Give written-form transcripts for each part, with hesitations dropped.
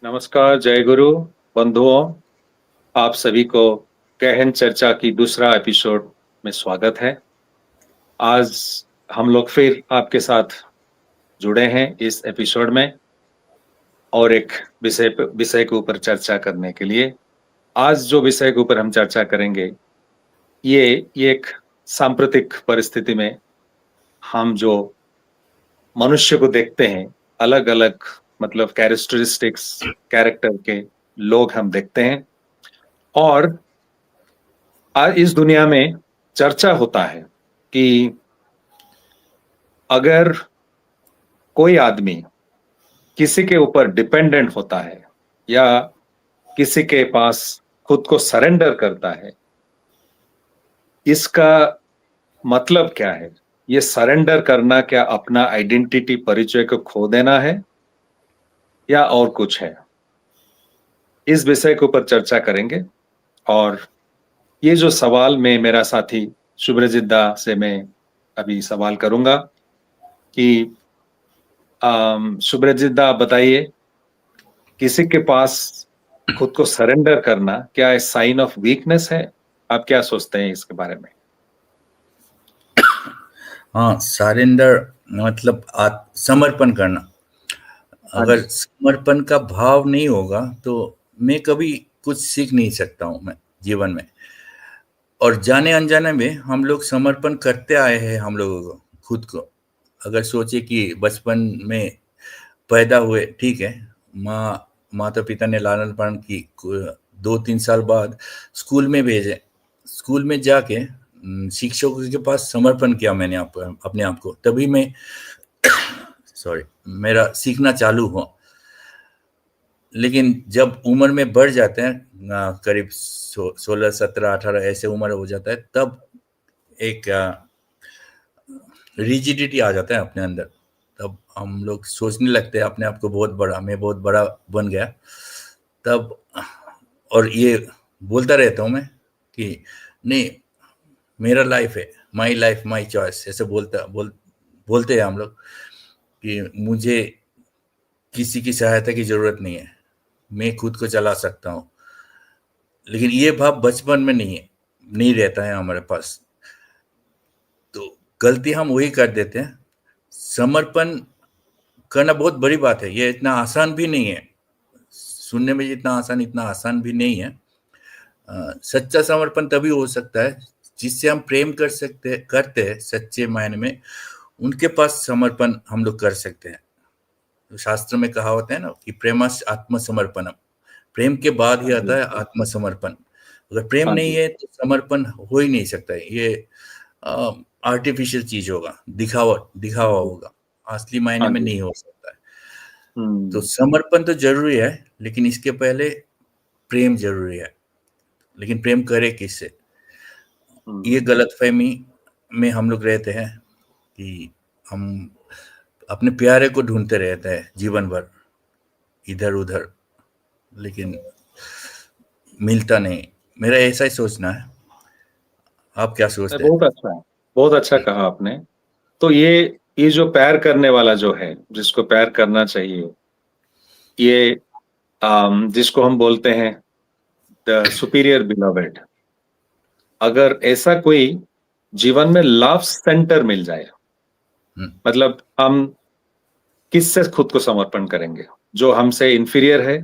नमस्कार, जय गुरु बंधुओं। आप सभी को गहन चर्चा की दूसरा एपिसोड में स्वागत है। आज हम लोग फिर आपके साथ जुड़े हैं इस एपिसोड में और एक विषय के ऊपर चर्चा करने के लिए। आज जो विषय के ऊपर हम चर्चा करेंगे ये एक सांप्रतिक परिस्थिति में हम जो मनुष्य को देखते हैं, अलग अलग मतलब कैरेक्टरिस्टिक्स कैरेक्टर के लोग हम देखते हैं और आज इस दुनिया में चर्चा होता है कि अगर कोई आदमी किसी के ऊपर डिपेंडेंट होता है या किसी के पास खुद को सरेंडर करता है, इसका मतलब क्या है? ये सरेंडर करना क्या अपना आइडेंटिटी परिचय को खो देना है या और कुछ है? इस विषय के ऊपर चर्चा करेंगे और ये जो सवाल में मेरा साथी शुभ्रजीत दा से मैं अभी सवाल करूंगा कि शुभ्रजीत दा आप बताइए, किसी के पास खुद को सरेंडर करना क्या साइन ऑफ वीकनेस है? आप क्या सोचते हैं इसके बारे में? हाँ, सरेंडर मतलब समर्पण करना। अगर समर्पण का भाव नहीं होगा तो मैं कभी कुछ सीख नहीं सकता हूँ मैं जीवन में। और जाने अनजाने में हम लोग समर्पण करते आए हैं हम लोगों को खुद को। अगर सोचे कि बचपन में पैदा हुए, ठीक है, माता पिता ने लालन पालन की, 2-3 साल बाद स्कूल में भेजे, स्कूल में जाके शिक्षकों के पास समर्पण किया मैंने अपने आप को, तभी मैं मेरा सीखना चालू हुआ। लेकिन जब उम्र में बढ़ जाते हैं, करीब 16, 17, 18 ऐसे उम्र हो जाता है, तब एक रिजिडिटी आ जाता है अपने अंदर। तब हम लोग सोचने लगते हैं अपने आप को बहुत बड़ा, मैं बहुत बड़ा बन गया तब। और ये बोलता रहता हूँ मैं कि नहीं, मेरा लाइफ है, माई लाइफ माई चॉइस, ऐसे बोलते हैं हम लोग कि मुझे किसी की सहायता की जरूरत नहीं है, मैं खुद को चला सकता हूँ। लेकिन ये भाव बचपन में नहीं रहता है हमारे पास, तो गलती हम वही कर देते हैं। समर्पण करना बहुत बड़ी बात है, ये इतना आसान भी नहीं है, सुनने में जितना आसान इतना आसान भी नहीं है। सच्चा समर्पण तभी हो सकता है जिससे हम प्रेम करते हैं सच्चे मायने में, उनके पास समर्पण हम लोग कर सकते हैं। तो शास्त्र में कहा होता है ना कि प्रेमस आत्मसमर्पणम, प्रेम के बाद ही आता है आत्मसमर्पण। अगर प्रेम नहीं है तो समर्पण हो ही नहीं सकता है। ये आर्टिफिशियल चीज होगा, दिखावा होगा, असली मायने में नहीं हो सकता है। तो समर्पण तो जरूरी है, लेकिन इसके पहले प्रेम जरूरी है। लेकिन प्रेम करे किससे? ये गलतफहमी में हम लोग रहते हैं कि हम अपने प्यारे को ढूंढते रहते हैं जीवन भर इधर उधर, लेकिन मिलता नहीं। मेरा ऐसा ही सोचना है। आप क्या सोचते हैं? बहुत अच्छा कहा आपने। तो ये जो प्यार करने वाला जो है, जिसको प्यार करना चाहिए, ये जिसको हम बोलते हैं द सुपीरियर बिलवेड, अगर ऐसा कोई जीवन में लव सेंटर मिल जाए, मतलब हम किससे खुद को समर्पण करेंगे? जो हमसे इंफीरियर है,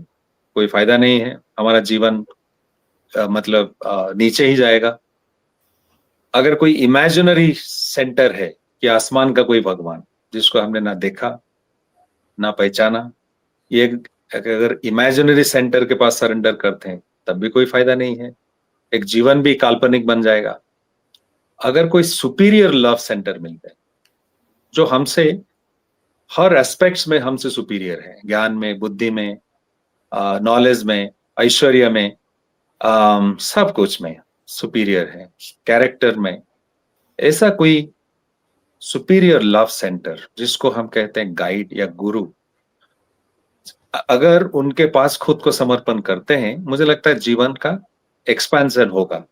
कोई फायदा नहीं है, हमारा जीवन मतलब नीचे ही जाएगा। अगर कोई इमेजिनरी सेंटर है कि आसमान का कोई भगवान जिसको हमने ना देखा ना पहचाना, ये अगर इमेजिनरी सेंटर के पास सरेंडर करते हैं तब भी कोई फायदा नहीं है, एक जीवन भी काल्पनिक बन जाएगा। अगर कोई सुपीरियर लव सेंटर मिल जाए जो हमसे हर एस्पेक्ट्स में हमसे सुपीरियर है, ज्ञान में, बुद्धि में, नॉलेज में, ऐश्वर्य में, सब कुछ में सुपीरियर है, कैरेक्टर में, ऐसा कोई सुपीरियर लव सेंटर जिसको हम कहते हैं गाइड या गुरु, अगर उनके पास खुद को समर्पण करते हैं, मुझे लगता है जीवन का एक्सपेंशन होगा।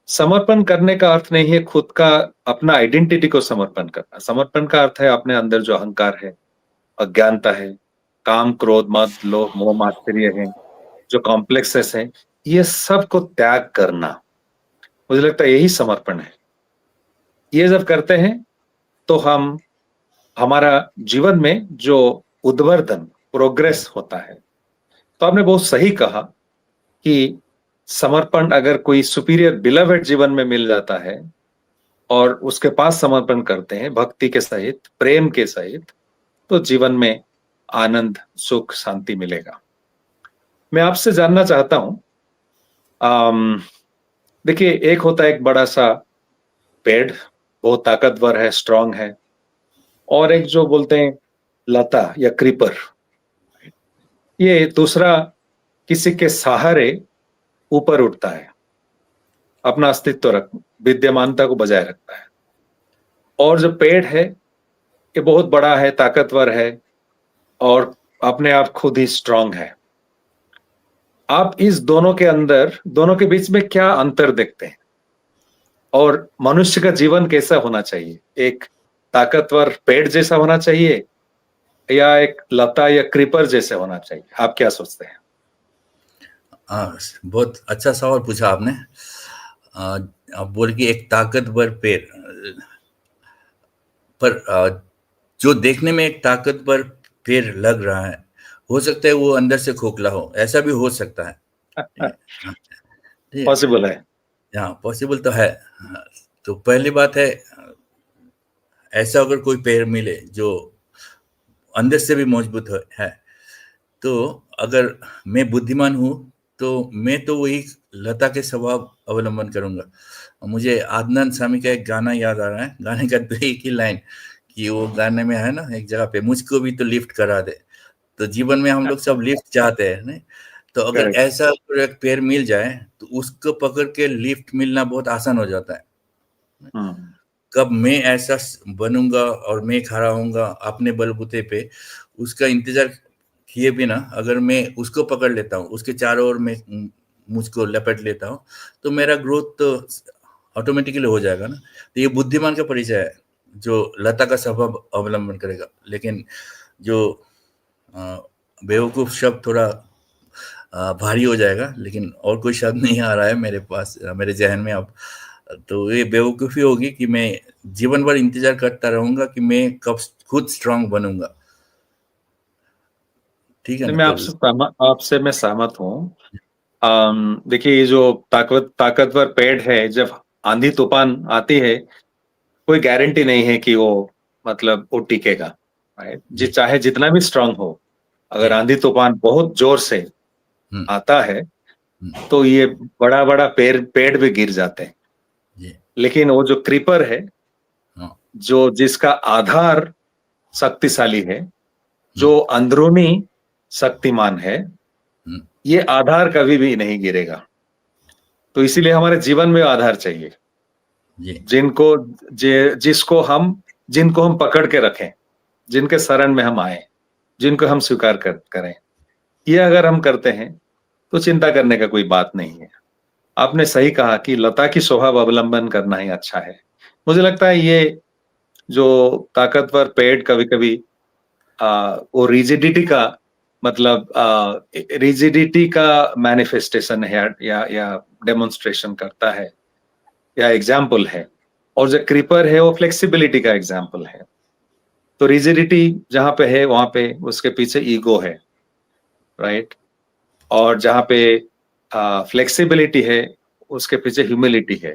समर्पण करने का अर्थ नहीं है खुद का अपना आइडेंटिटी को समर्पण करना। समर्पण का अर्थ है अपने अंदर जो अहंकार है, अज्ञानता है, काम, क्रोध, मद, लोभ, मोह, मात्सर्य है, जो कॉम्प्लेक्सेस हैं, ये सब को त्याग करना, मुझे लगता है यही समर्पण है। ये जब करते हैं तो हमारा जीवन में जो उद्वर्धन, प्रोग्रेस होता है। तो आपने बहुत सही कहा कि समर्पण अगर कोई सुपीरियर बिलवेड जीवन में मिल जाता है और उसके पास समर्पण करते हैं भक्ति के सहित, प्रेम के सहित, तो जीवन में आनंद, सुख, शांति मिलेगा। मैं आपसे जानना चाहता हूं, देखिए, एक होता है एक बड़ा सा पेड़, बहुत ताकतवर है, स्ट्रांग है, और एक जो बोलते हैं लता या क्रीपर, ये दूसरा किसी के सहारे ऊपर उठता है, अपना अस्तित्व विद्यमानता को बजाय रखता है। और जो पेड़ है ये बहुत बड़ा है, ताकतवर है और अपने आप खुद ही स्ट्रांग है। आप इस दोनों के अंदर, दोनों के बीच में क्या अंतर देखते हैं? और मनुष्य का जीवन कैसा होना चाहिए? एक ताकतवर पेड़ जैसा होना चाहिए या एक लता या क्रीपर जैसे होना चाहिए? आप क्या सोचते हैं? बहुत अच्छा सवाल पूछा आपने। आप बोल कि एक ताकतवर पेड़, पर जो देखने में एक ताकतवर पेड़ लग रहा है, हो सकता है वो अंदर से खोखला हो, ऐसा भी हो सकता है। पॉसिबल है। हाँ, पॉसिबल तो है। तो पहली बात है, ऐसा अगर कोई पेड़ मिले जो अंदर से भी मजबूत है, तो अगर मैं बुद्धिमान हूँ तो मैं तो वही लता के स्वभाव अवलंबन करूंगा। मुझे आदनान सामी का एक गाना याद आ रहा है, गाने का तो एक ही लाइन कि वो गाने में है ना, एक जगह पे, मुझको भी तो लिफ्ट करा दे। तो जीवन में हम लोग सब लिफ्ट चाहते हैं नहीं? तो अगर Correct. ऐसा एक पेड़ मिल जाए तो उसको पकड़ के लिफ्ट मिलना बहुत आसान हो जाता है। कब मैं ऐसा बनूंगा और मैं खड़ा होऊंगा अपने बलबूते पे, उसका इंतजार किए बिना अगर मैं उसको पकड़ लेता हूँ, उसके चारों ओर मैं मुझको लपेट लेता हूँ, तो मेरा ग्रोथ तो ऑटोमेटिकली हो जाएगा ना। तो ये बुद्धिमान का परिचय है, जो लता का स्वभाव अवलंबन करेगा। लेकिन जो बेवकूफ शब्द थोड़ा भारी हो जाएगा, लेकिन और कोई शब्द नहीं आ रहा है मेरे पास, मेरे जहन में अब। तो ये बेवकूफ़ी होगी कि मैं जीवन भर इंतजार करता रहूंगा कि मैं कब खुद स्ट्रांग बनूंगा। ठीक है ना? मैं आपसे मैं सहमत हूँ। देखिए, ये जो ताकतवर पेड़ है, जब आंधी तूफान आती है, कोई गारंटी नहीं है कि वो मतलब वो टिकेगा, राइट? चाहे जितना भी स्ट्रांग हो, अगर आंधी तूफान बहुत जोर से आता है तो ये बड़ा बड़ा पेड़ भी गिर जाते हैं। लेकिन वो जो क्रीपर है, जो जिसका आधार शक्तिशाली है, जो अंदरूनी शक्तिमान है, ये आधार कभी भी नहीं गिरेगा। तो इसीलिए हमारे जीवन में आधार चाहिए, जिनको हम पकड़ के रखें, जिनके शरण में हम आए, जिनको हम स्वीकार करें। ये अगर हम करते हैं तो चिंता करने का कोई बात नहीं है। आपने सही कहा कि लता की स्वभाव अवलंबन करना ही अच्छा है। मुझे लगता है ये जो ताकतवर पेड़ कभी-कभी वो रिजिडिटी का मैनिफेस्टेशन है या डेमोन्स्ट्रेशन करता है या एग्जाम्पल है, और जो क्रीपर है वो फ्लेक्सिबिलिटी का एग्जाम्पल है। तो रिजिडिटी जहां पे है वहां पे उसके पीछे ईगो है, राइट? और जहां पे फ्लेक्सिबिलिटी है उसके पीछे ह्यूमिलिटी है।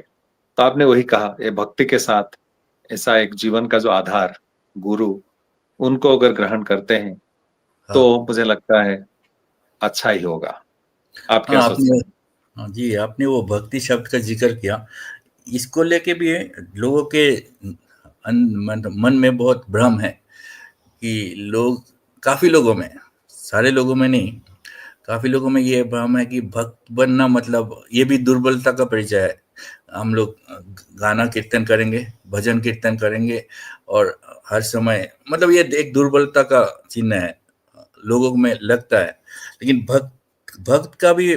तो आपने वही कहा, ये भक्ति के साथ ऐसा एक जीवन का जो आधार, गुरु, उनको अगर ग्रहण करते हैं तो मुझे लगता है अच्छा ही होगा। आप क्या सोचते हैं? जी, आपने वो भक्ति शब्द का जिक्र किया। इसको लेके भी लोगों के मन में बहुत भ्रम है कि काफी लोगों में, सारे लोगों में नहीं, काफी लोगों में ये भ्रम है कि भक्त बनना मतलब ये भी दुर्बलता का परिचय है। हम लोग गाना कीर्तन करेंगे, भजन कीर्तन करेंगे और हर समय, मतलब ये एक दुर्बलता का चिन्ह है, लोगों में लगता है। लेकिन भक्त का भी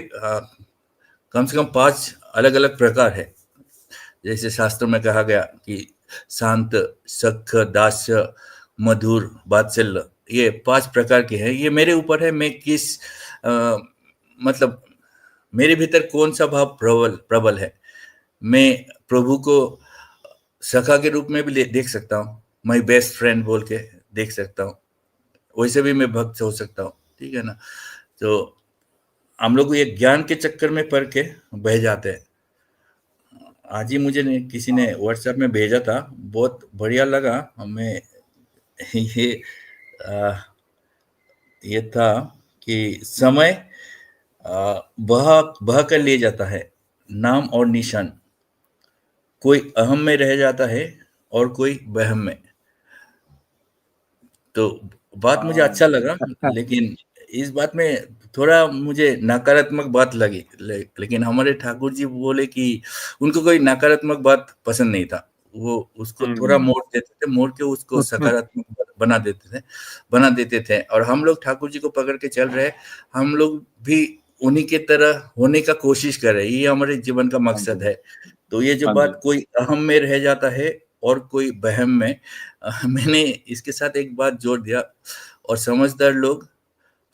कम से कम 5 अलग अलग प्रकार है। जैसे शास्त्रों में कहा गया कि शांत, सख्य, दास्य, मधुर, वात्सल्य, ये 5 प्रकार के हैं। ये मेरे ऊपर है, मैं किस मतलब मेरे भीतर कौन सा भाव प्रबल प्रबल है। मैं प्रभु को सखा के रूप में भी देख सकता हूँ, माई बेस्ट फ्रेंड बोल के देख सकता हूँ, वैसे भी मैं भक्त हो सकता हूँ, ठीक है ना। तो हम लोग ये ज्ञान के चक्कर में पड़ के बह जाते हैं। आज ही मुझे किसी ने व्हाट्सएप में भेजा था, बहुत बढ़िया लगा हमें। ये आ, ये था कि समय बहा बहा कर ले जाता है, नाम और निशान, कोई अहम में रह जाता है और कोई वहम में। तो बात मुझे अच्छा लगा, लेकिन इस बात में थोड़ा मुझे नकारात्मक बात लगी। लेकिन हमारे ठाकुर जी बोले कि उनको कोई नकारात्मक बात पसंद नहीं था, वो उसको थोड़ा मोड़ देते थे, मोड़ के उसको सकारात्मक बना देते थे। और हम लोग ठाकुर जी को पकड़ के चल रहे, हम लोग भी उन्हीं के तरह होने का कोशिश कर रहे, ये हमारे जीवन का मकसद है। तो ये जो बात कोई अहम में रह जाता है और कोई वहम में, मैंने इसके साथ एक बात जोड़ दिया, और समझदार लोग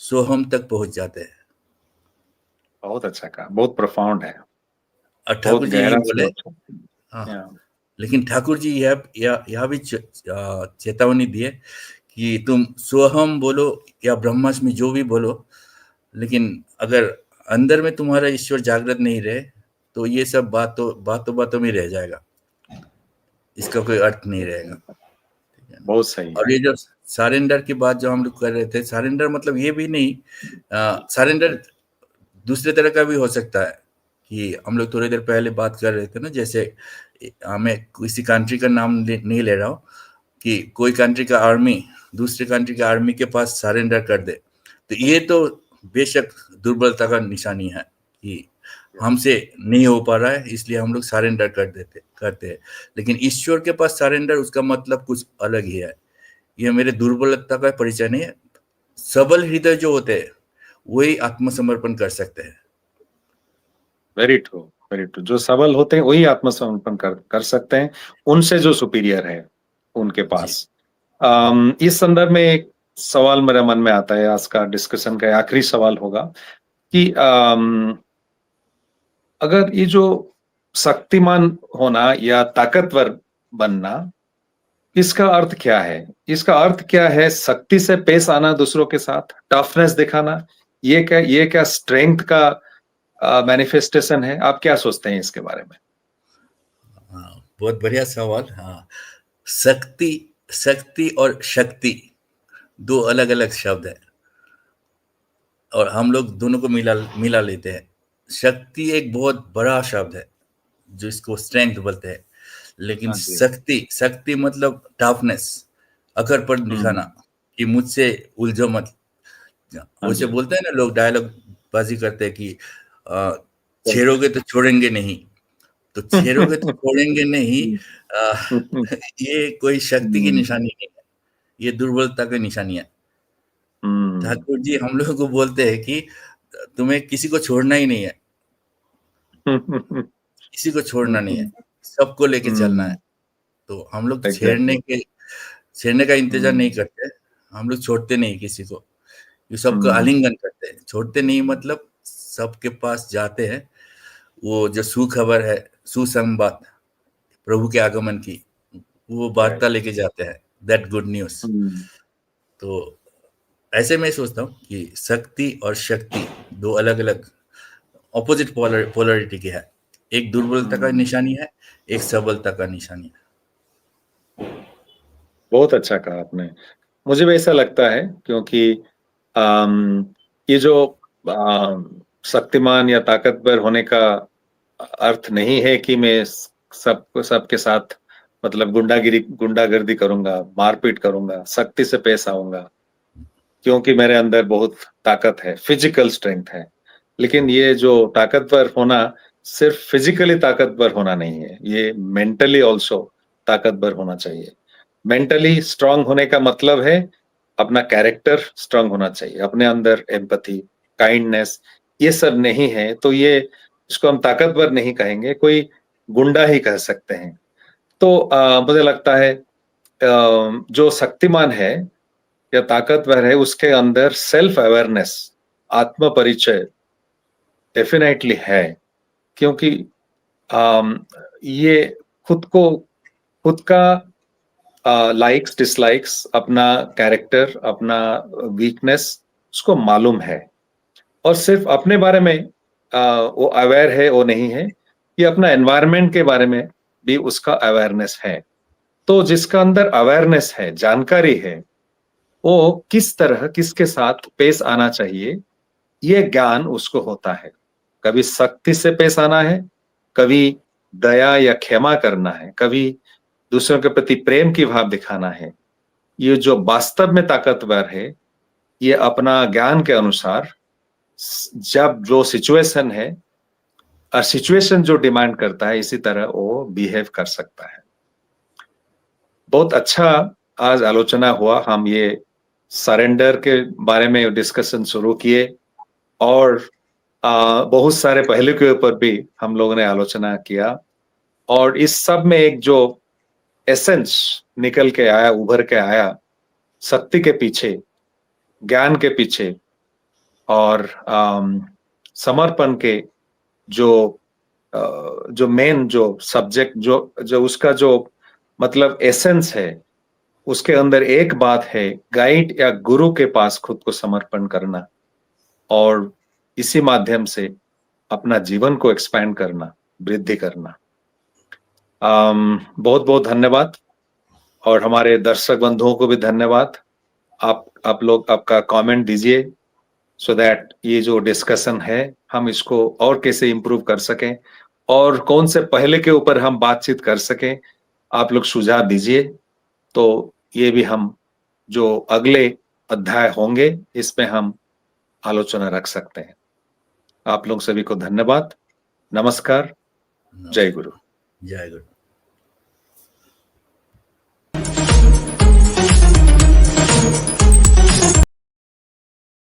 सोहम तक पहुंच जाते हैं। बहुत अच्छा कहा, बहुत प्रोफाउंड है, और बहुत ठाकुर जी यही गहरा बोले। सोच है। हाँ, लेकिन ठाकुर जी यह भी चेतावनी दिए कि तुम सोहम बोलो या ब्रह्मास्मि जो भी बोलो, लेकिन अगर अंदर में तुम्हारा ईश्वर जागृत नहीं रहे तो ये सब बातों में रह जाएगा, इसका कोई अर्थ नहीं रहेगा। बहुत सही और है। ये जो सरेंडर की बात जो हम लोग कर रहे थे, सरेंडर मतलब ये भी नहीं, सरेंडर दूसरे तरह का भी हो सकता है। कि हम लोग थोड़ी देर पहले बात कर रहे थे ना, जैसे हमें किसी कंट्री का नाम नहीं ले रहा हूँ, कि कोई कंट्री का आर्मी दूसरे कंट्री के आर्मी के पास सरेंडर कर दे, तो ये तो बेशक दुर्बलता का निशानी है कि हमसे नहीं हो पा रहा है, इसलिए हम लोग सरेंडर करते हैं। लेकिन ईश्वर के पास सरेंडर, उसका मतलब कुछ अलग ही है। ये मेरे दुर्बलता का परिचय नहीं है। सबल हृदय जो होते हैं वही आत्मसमर्पण कर सकते हैं। Very true, very true. जो सबल होते हैं वही आत्मसमर्पण कर सकते हैं, उनसे जो सुपीरियर है उनके पास। इस संदर्भ में एक सवाल मेरे मन में आता है, आज का डिस्कशन का आखिरी सवाल होगा कि अगर ये जो शक्तिमान होना या ताकतवर बनना, इसका अर्थ क्या है? इसका अर्थ क्या है? शक्ति से पेश आना दूसरों के साथ, टफनेस दिखाना, ये क्या स्ट्रेंथ का मैनिफेस्टेशन है? आप क्या सोचते हैं इसके बारे में? हाँ, बहुत बढ़िया सवाल। हाँ, शक्ति शक्ति और शक्ति दो अलग अलग शब्द है, और हम लोग दोनों को मिला लेते हैं। शक्ति एक बहुत बड़ा शब्द है जो इसको स्ट्रेंथ बोलते हैं, लेकिन हाँ जी। शक्ति शक्ति मतलब टफनेस, अकड़पन दिखाना कि मुझसे उलझो मत। हाँ वैसे जी। बोलते हैं ना लोग, डायलॉग बाजी करते हैं कि छेड़ोगे तो छोड़ेंगे नहीं, तो छेड़ोगे तो छोड़ेंगे नहीं। आ, ये कोई शक्ति की निशानी नहीं है, ये दुर्बलता की निशानी है। ठाकुर जी हम लोगों को बोलते हैं कि तुम्हें किसी को छोड़ना ही नहीं है, किसी को छोड़ना नहीं है, सबको लेके चलना है। तो हम लोग एग्जैक्टली। छेड़ने का इंतजार नहीं करते, हम लोग छोड़ते नहीं किसी को, ये सबको आलिंगन करते हैं। छोड़ते नहीं मतलब सबके पास जाते हैं, वो जो सुखबर है, सुसंबाद प्रभु के आगमन की, वो वार्ता लेके जाते हैं, दैट गुड न्यूज। तो ऐसे मैं सोचता हूँ कि शक्ति और शक्ति दो अलग अलग ऑपोजिट पोलरिटी के है। एक दुर्बलता का निशानी है, एक सबलता का निशानी है। बहुत अच्छा कहा आपने। मुझे भी ऐसा लगता है, क्योंकि ये जो शक्तिमान या ताकतवर होने का अर्थ नहीं है कि मैं सबके साथ मतलब गुंडागर्दी करूंगा, मारपीट करूंगा, सख्ती से पेश आऊंगा, क्योंकि मेरे अंदर बहुत ताकत है, फिजिकल स्ट्रेंथ है। लेकिन ये जो ताकतवर होना सिर्फ फिजिकली ताकतवर होना नहीं है, ये मेंटली ऑल्सो ताकतवर होना चाहिए। मेंटली स्ट्रांग होने का मतलब है अपना कैरेक्टर स्ट्रांग होना चाहिए, अपने अंदर एम्पैथी, काइंडनेस, ये सब नहीं है तो ये इसको हम ताकतवर नहीं कहेंगे, कोई गुंडा ही कह सकते हैं। तो मुझे लगता है जो शक्तिमान है या ताकतवर है उसके अंदर सेल्फ अवेयरनेस, आत्म परिचय डेफिनेटली है, क्योंकि ये खुद का लाइक्स डिसलाइक्स, अपना कैरेक्टर, अपना वीकनेस उसको मालूम है, और सिर्फ अपने बारे में वो अवेयर है वो नहीं है, ये अपना एनवायरनमेंट के बारे में भी उसका अवेयरनेस है। तो जिसका अंदर अवेयरनेस है, जानकारी है, वो किस तरह किसके साथ पेश आना चाहिए, ये ज्ञान उसको होता है। कभी सख्ती से पेश आना है, कभी दया या क्षमा करना है, कभी दूसरों के प्रति प्रेम की भाव दिखाना है। ये जो वास्तव में ताकतवर है, ये अपना ज्ञान के अनुसार जब जो सिचुएशन है और सिचुएशन जो डिमांड करता है, इसी तरह वो बिहेव कर सकता है। बहुत अच्छा आज आलोचना हुआ। हम ये सरेंडर के बारे में डिस्कशन शुरू किए, और बहुत सारे पहलू के ऊपर भी हम लोगों ने आलोचना किया, और इस सब में एक जो एसेंस निकल के आया, उभर के आया, शक्ति के पीछे, ज्ञान के पीछे और समर्पण के जो मेन जो सब्जेक्ट जो उसका जो मतलब एसेंस है, उसके अंदर एक बात है, गाइड या गुरु के पास खुद को समर्पण करना, और इसी माध्यम से अपना जीवन को एक्सपैंड करना, वृद्धि करना। बहुत बहुत धन्यवाद, और हमारे दर्शक बंधुओं को भी धन्यवाद। आप लोग आपका कमेंट दीजिए, सो दैट ये जो डिस्कशन है हम इसको और कैसे इम्प्रूव कर सकें, और कौन से पहले के ऊपर हम बातचीत कर सकें, आप लोग सुझाव दीजिए। तो ये भी हम जो अगले अध्याय होंगे इसमें हम आलोचना रख सकते हैं। आप लोग सभी को धन्यवाद। नमस्कार। जय गुरु। जय गुरु।